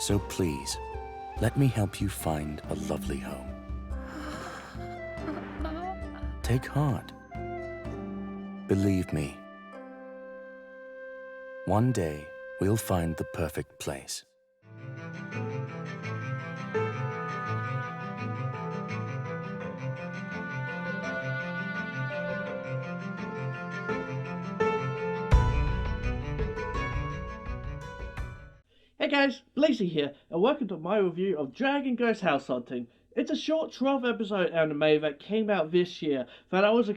So please, let me help you find a lovely home. Take heart. Believe me. One day, we'll find the perfect place. Hey guys, Blazie here, and welcome to my review of Dragon Ghost House Hunting. It's a short 12-episode anime that came out this year that I was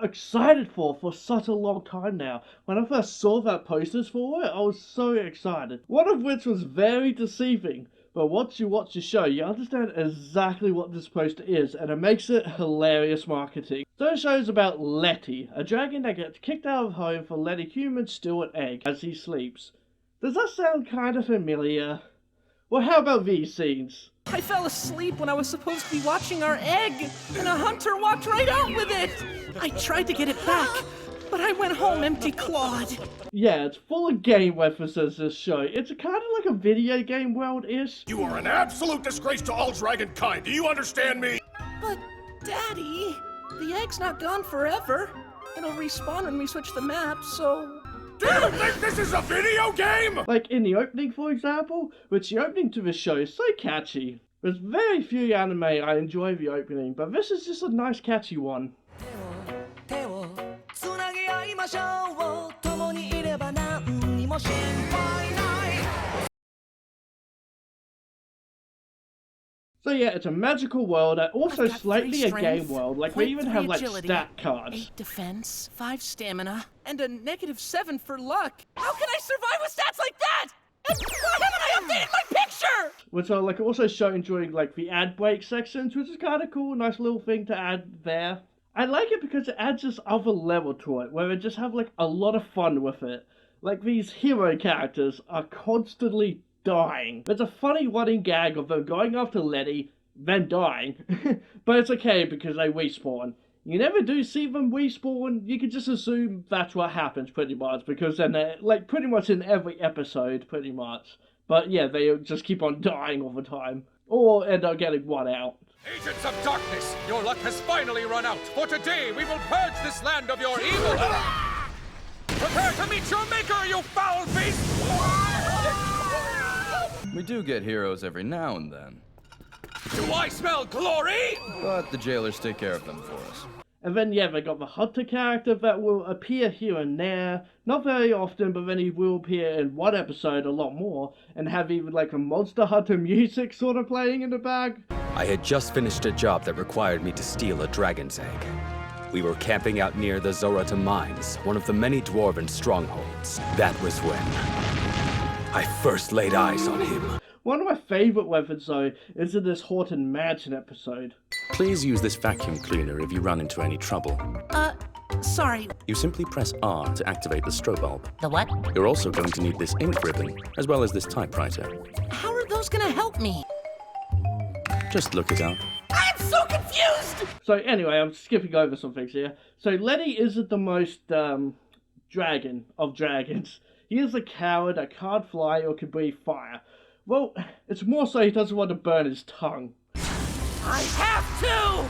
excited for such a long time now. When I first saw that posters for it, I was so excited. One of which was very deceiving, but once you watch the show, you understand exactly what this poster is, and it makes it hilarious marketing. So the show is about Letty, a dragon that gets kicked out of home for letting humans steal an egg as he sleeps. Does that sound kind of familiar? Well, how about these scenes? I fell asleep when I was supposed to be watching our egg, and a hunter walked right out with it! I tried to get it back, but I went home empty-clawed. Yeah, it's full of game references, this show. It's kind of like a video game world-ish. You are an absolute disgrace to all dragon kind. Do you understand me? But, Daddy, the egg's not gone forever. It'll respawn when we switch the map, so... Do you think this is a video game? Like in the opening, for example, which the opening to this show is so catchy. There's very few anime I enjoy the opening, but this is just a nice catchy one. So yeah, it's a magical world and also slightly a game world, like we even have like stat cards. 8 defense, 5 stamina, and a -7 for luck. How can I survive with stats like that? And why haven't I updated my picture? Which are like also shown during like the ad break sections, which is kind of cool, nice little thing to add there. I like it because it adds this other level to it, where they just have like a lot of fun with it. Like these hero characters are constantly dying. There's a funny running gag of them going after Letty, then dying. But it's okay because they respawn. You never do see them respawn, you can just assume that's what happens pretty much, because then they're like pretty much in every episode, pretty much. But yeah, they just keep on dying all the time. Or end up getting one out. Agents of darkness, your luck has finally run out. For today, we will purge this land of your evil. Prepare to meet your maker, you foul beast! We do get heroes every now and then. Do I smell glory? But the jailers take care of them for us. And then yeah, they got the hunter character that will appear here and there. Not very often, but then he will appear in one episode a lot more. And have even like a Monster Hunter music sort of playing in the bag. I had just finished a job that required me to steal a dragon's egg. We were camping out near the Zorata Mines, one of the many Dwarven strongholds. That was when I first laid eyes on him. One of my favourite weapons though is in this Haunted Mansion episode. Please use this vacuum cleaner if you run into any trouble. Sorry. You simply press R to activate the strobe bulb. The what? You're also going to need this ink ribbon, as well as this typewriter. How are those gonna help me? Just look it up. I'm so confused! So anyway, I'm skipping over some things here. So Letty isn't the most dragon of dragons. He is a coward that can't fly or can breathe fire. Well, it's more so he doesn't want to burn his tongue. I have to!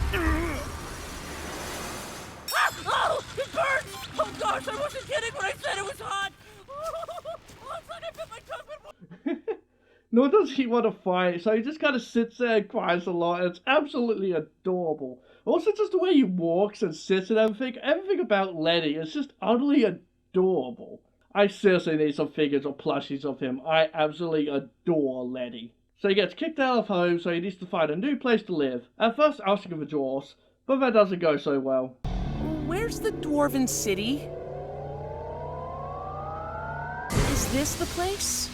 Oh, it burns! Oh gosh, I wasn't kidding when I said it was hot! Oh, it's like I bit my tongue. Nor does he want to fight, so he just kind of sits there and cries a lot, and it's absolutely adorable. Also, just the way he walks and sits and everything about Letty is just utterly adorable. I seriously need some figures or plushies of him. I absolutely adore Letty. So he gets kicked out of home, so he needs to find a new place to live. At first asking for dwarves, but that doesn't go so well. Where's the Dwarven City? Is this the place?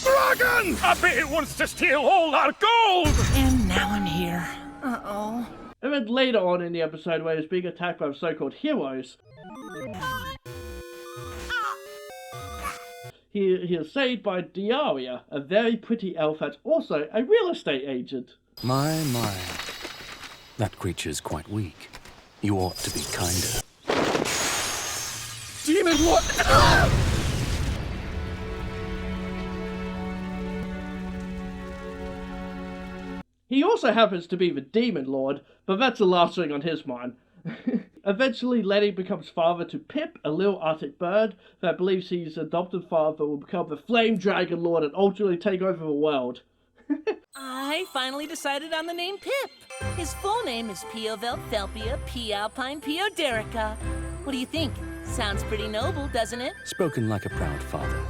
Dragon! I bet it wants to steal all our gold! And now I'm here. Uh-oh. And then later on in the episode where he's being attacked by the so-called heroes, he is saved by Diario, a very pretty elf that's also a real estate agent. My. That creature's quite weak. You ought to be kinder. Demon, what? He also happens to be the Demon Lord, but that's the last thing on his mind. Eventually, Lenny becomes father to Pip, a little Arctic bird that believes his adopted father will become the Flame Dragon Lord and ultimately take over the world. I finally decided on the name Pip. His full name is Pio Velthelpia P. Alpine Pioderica. What do you think? Sounds pretty noble, doesn't it? Spoken like a proud father.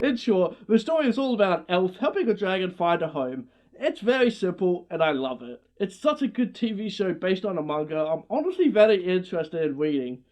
In short, the story is all about an elf helping a dragon find a home. It's very simple, and I love it. It's such a good TV show based on a manga I'm honestly very interested in reading.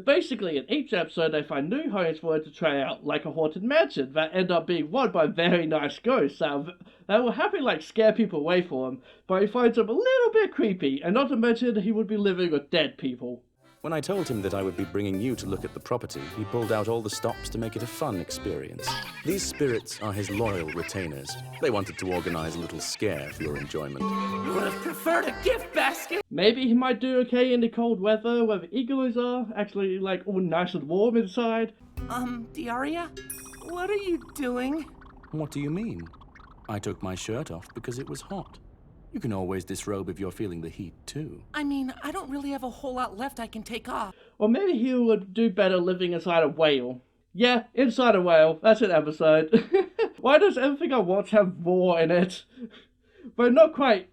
Basically, in each episode they find new homes for it to try out, like a haunted mansion that end up being run by very nice ghosts that will happily scare people away from him, but he finds them a little bit creepy, and not to mention he would be living with dead people. When I told him that I would be bringing you to look at the property, he pulled out all the stops to make it a fun experience. These spirits are his loyal retainers. They wanted to organize a little scare for your enjoyment. Would have preferred a gift basket. Maybe he might do okay in the cold weather where the igloos are actually all nice and warm inside. Diario? What are you doing? What do you mean? I took my shirt off because it was hot. You can always disrobe if you're feeling the heat, too. I mean, I don't really have a whole lot left I can take off. Or maybe he would do better living inside a whale. Yeah, inside a whale. That's an episode. Why does everything I watch have vor in it? But not quite.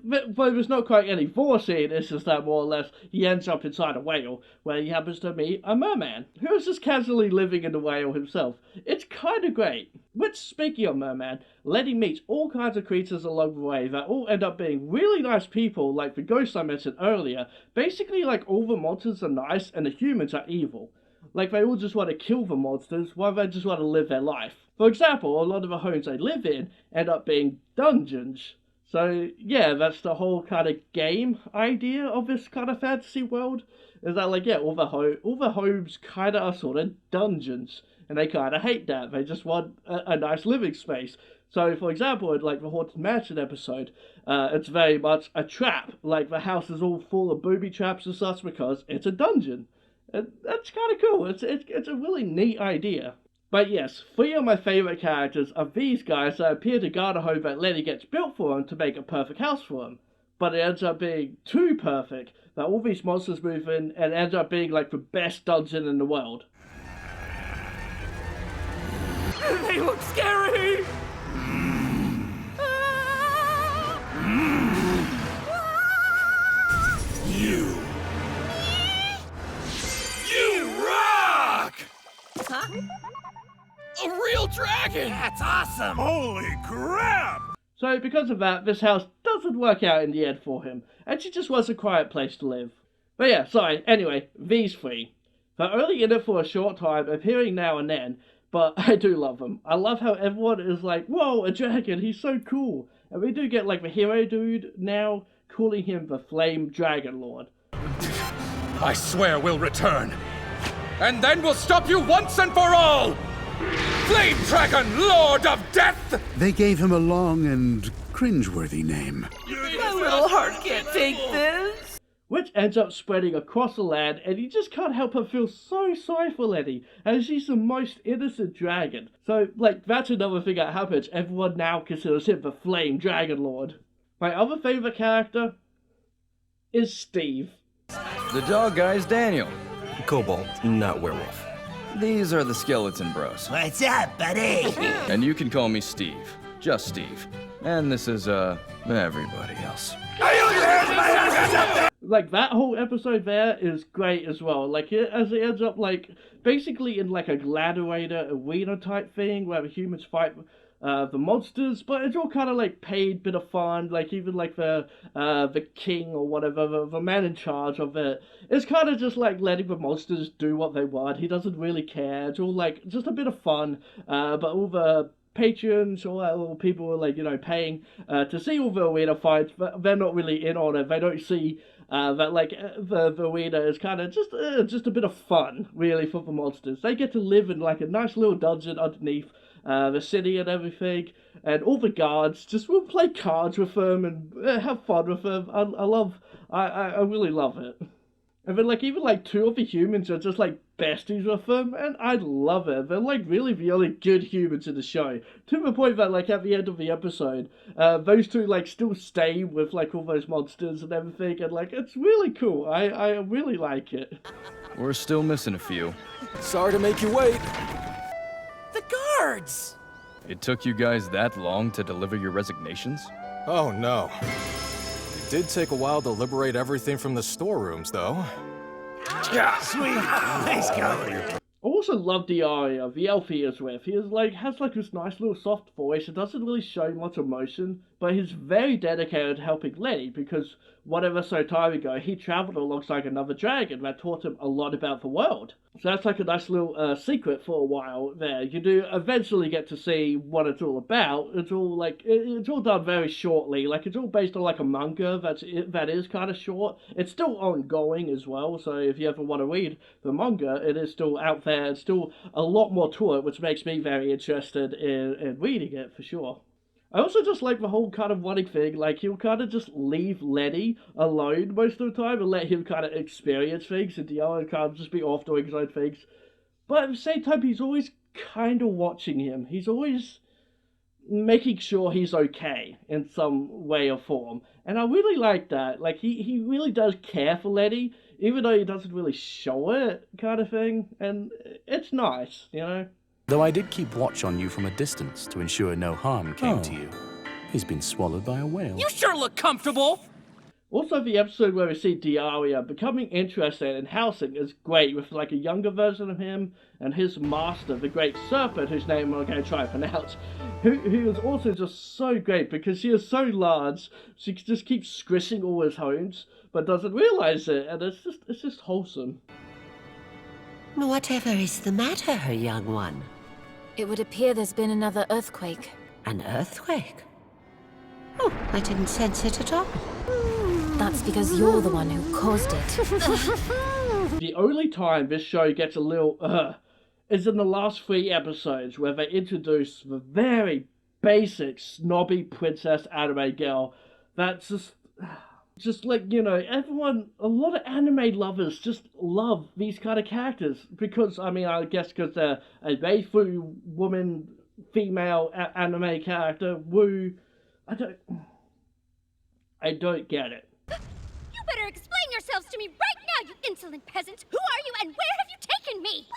But there's not quite any vor scene. It's just that more or less he ends up inside a whale, where he happens to meet a merman, who is just casually living in the whale himself. It's kind of great. Which, speaking of merman, Lenny meets all kinds of creatures along the way that all end up being really nice people, like the ghosts I mentioned earlier. Basically, all the monsters are nice and the humans are evil. They all just want to kill the monsters, while they just want to live their life. For example, a lot of the homes they live in end up being dungeons. So, yeah, that's the whole kind of game idea of this kind of fantasy world. Is that, all the homes kind of are sort of dungeons. And they kind of hate that. They just want a nice living space. So, for example, in, the Haunted Mansion episode, it's very much a trap. The house is all full of booby traps and such because it's a dungeon. And that's kind of cool. It's a really neat idea. But yes, 3 of my favourite characters are these guys that appear to guard a home that Lenny gets built for him to make a perfect house for him. But it ends up being too perfect that all these monsters move in and ends up being the best dungeon in the world. They look scary! You rock! Huh? A real dragon! That's awesome! Holy crap! So because of that, this house doesn't work out in the end for him, and she just wants a quiet place to live. But yeah, sorry, anyway, these 3. They're only in it for a short time, appearing now and then, but I do love them. I love how everyone is whoa, a dragon, he's so cool. And we do get the hero dude now, calling him the Flame Dragon Lord. I swear we'll return. And then we'll stop you once and for all! Flame Dragon, Lord of Death! They gave him a long and cringeworthy name. My little heart can't take this! Which ends up spreading across the land, and you just can't help but feel so sorry for Lenny, as she's the most innocent dragon. So, that's another thing that happens. Everyone now considers him the Flame Dragon Lord. My other favourite character is Steve. The dog guy's Daniel. Kobold, not werewolf. These are the skeleton bros. What's up, buddy? And you can call me Steve. Just Steve. And this is, everybody else. That whole episode there is great as well. As it ends up, basically in, a gladiator arena type thing, where the humans fight the monsters, but it's all kind of, paid bit of fun, even, the king or whatever, the man in charge of it, it's kind of just, letting the monsters do what they want. He doesn't really care. It's all, just a bit of fun, but all the patrons or all people who are, paying to see all the arena fights, they're not really in on it. They don't see that, the arena is kind of just a bit of fun, really, for the monsters. They get to live in, a nice little dungeon underneath the city and everything, and all the guards just will play cards with them and have fun with them. I really love it. And then, like, even, like, two of the humans are just, like, besties with them, and I love it. They're, like, really the only good humans in the show. To the point that, like, at the end of the episode, those two, like, still stay with, like, all those monsters and everything, and, like, it's really cool. I really like it. We're still missing a few. Sorry to make you wait. The guards! It took you guys that long to deliver your resignations? Oh, no. It did take a while to liberate everything from the storerooms, though. Yeah, sweet. Nice going. I also love Diario, the Alfie is with. He is like has like this nice little soft voice. It doesn't really show much emotion, but he's very dedicated to helping Letty because whatever so time ago he travelled alongside another dragon that taught him a lot about the world. So that's like a nice little secret for a while there. You do eventually get to see what it's all about. It's all like it's all done very shortly. Like it's all based on like a manga that is kind of short. It's still ongoing as well. So if you ever want to read the manga, it is still out there. It's still a lot more to it, which makes me very interested in reading it for sure. I also just like the whole kind of running thing, like he'll kind of just leave Letty alone most of the time and let him kind of experience things and Dion kind of just be off doing his own things. But at the same time, he's always kind of watching him. He's always making sure he's okay in some way or form. And I really like that. Like, he really does care for Letty, even though he doesn't really show it kind of thing. And it's nice, you know? Though I did keep watch on you from a distance to ensure no harm came to you. He's been swallowed by a whale. You sure look comfortable! Also, the episode where we see Diario becoming interested in housing is great, with like a younger version of him and his master, the Great Serpent, whose name I'm going to try and pronounce, who is also just so great because she is so large, she just keeps squishing all his homes, but doesn't realize it, and it's just wholesome. Whatever is the matter, young one? It would appear there's been another earthquake. An earthquake? Oh, I didn't sense it at all. That's because you're the one who caused it. The only time this show gets a little is in the last 3 episodes where they introduce the very basic snobby princess anime girl that's just like, you know, a lot of anime lovers just love these kind of characters because, I mean, I guess because they're a waifu woman, female anime character, woo. I don't get it. You better explain yourselves to me right now, you insolent peasant! Who are you and where have you taken me?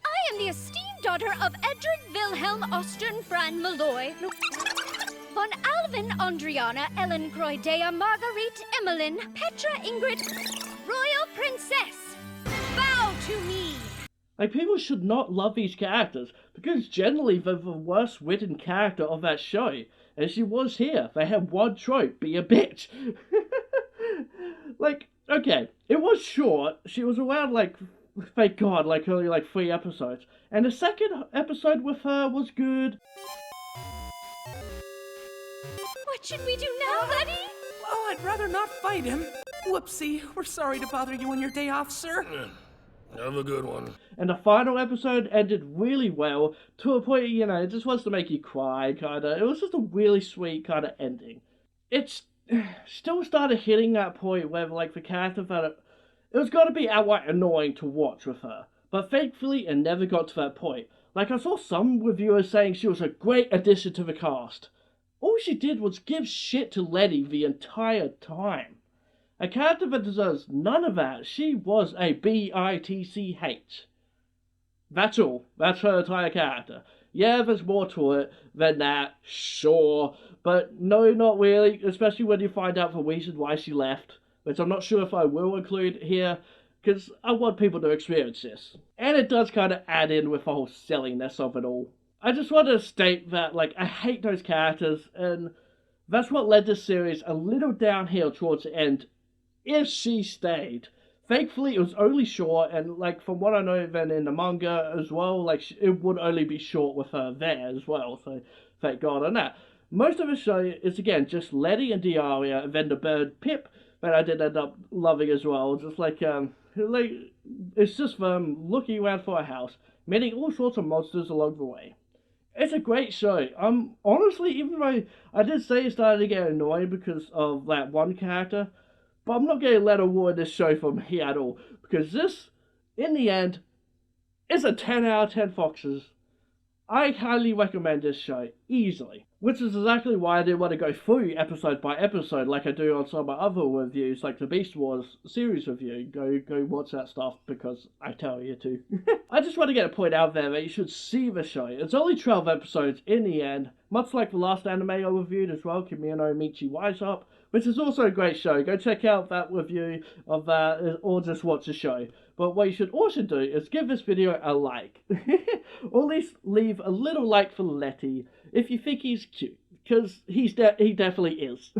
I am the esteemed daughter of Edric Wilhelm Ostern Fran Malloy, von Alvin Andriana Ellen Croydea Marguerite Emmeline Petra Ingrid Royal Princess! Bow to me! Like, people should not love these characters, because generally they're the worst written character of that show. And she was here. They had one trope, be a bitch. Like, okay, it was short. She was around, like, thank God, like, only, like, 3 episodes. And the second episode with her was good. What should we do now, Letty? Oh, I'd rather not fight him. Whoopsie, we're sorry to bother you on your day off, sir. Have a good one. And the final episode ended really well, to a point, you know, it just wants to make you cry, kinda. It was just a really sweet kind of ending. It's still started hitting that point where, like, the character that it was gotta be outright annoying to watch with her. But thankfully, it never got to that point. Like, I saw some reviewers saying she was a great addition to the cast. All she did was give shit to Letty the entire time. A character that deserves none of that. She was a bitch. That's all. That's her entire character. Yeah, there's more to it than that, sure. But no, not really, especially when you find out the reason why she left, which I'm not sure if I will include here, because I want people to experience this. And it does kind of add in with the whole silliness of it all. I just want to state that, like, I hate those characters, and that's what led this series a little downhill towards the end, if she stayed. Thankfully, it was only short, and, like, from what I know then in the manga as well, like, it would only be short with her there as well, so thank God on that. Most of the show is, again, just Letty and Diaria, and then the bird Pip, that I did end up loving as well, just like, it's just them looking around for a house, meeting all sorts of monsters along the way. It's a great show. Honestly, even though I did say it started to get annoying because of that one character, But I'm not going to let her ruin this show for me at all, because this, in the end, is a 10 out of 10 Foxes. I highly recommend this show, easily. Which is exactly why I didn't want to go through episode by episode like I do on some of my other reviews, like the Beast Wars series review. Go watch that stuff, because I tell you to. I just want to get a point out there that you should see the show. It's only 12 episodes in the end, much like the last anime I reviewed as well, Kimi no Michi Wise Up, which is also a great show. Go check out that review of that, or just watch the show. But what you should also do is give this video a like. Or at least leave a little like for Letty if you think he's cute, because he definitely is.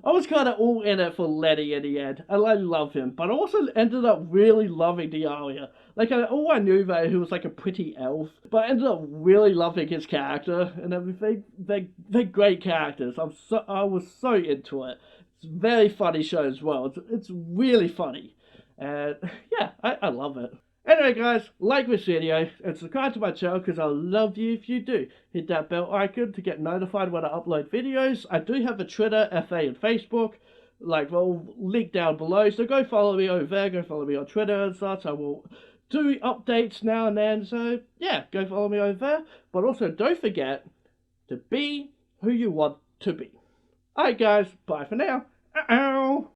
I was kind of all in it for Letty in the end, and I love him, but I also ended up really loving diario. Like, I knew that he was like a pretty elf, but I ended up really loving his character and everything. They're great characters. I was so into it. It's a very funny show as well. It's really funny. And yeah, I love it. Anyway guys, like this video and subscribe to my channel, because I'll love you if you do. Hit that bell icon to get notified when I upload videos. I do have a Twitter, FA and Facebook, like they'll link down below, so go follow me over there, go follow me on Twitter and such. I will do updates now and then, so yeah, go follow me over there. But also don't forget to be who you want to be. Alright guys, bye for now. Ow!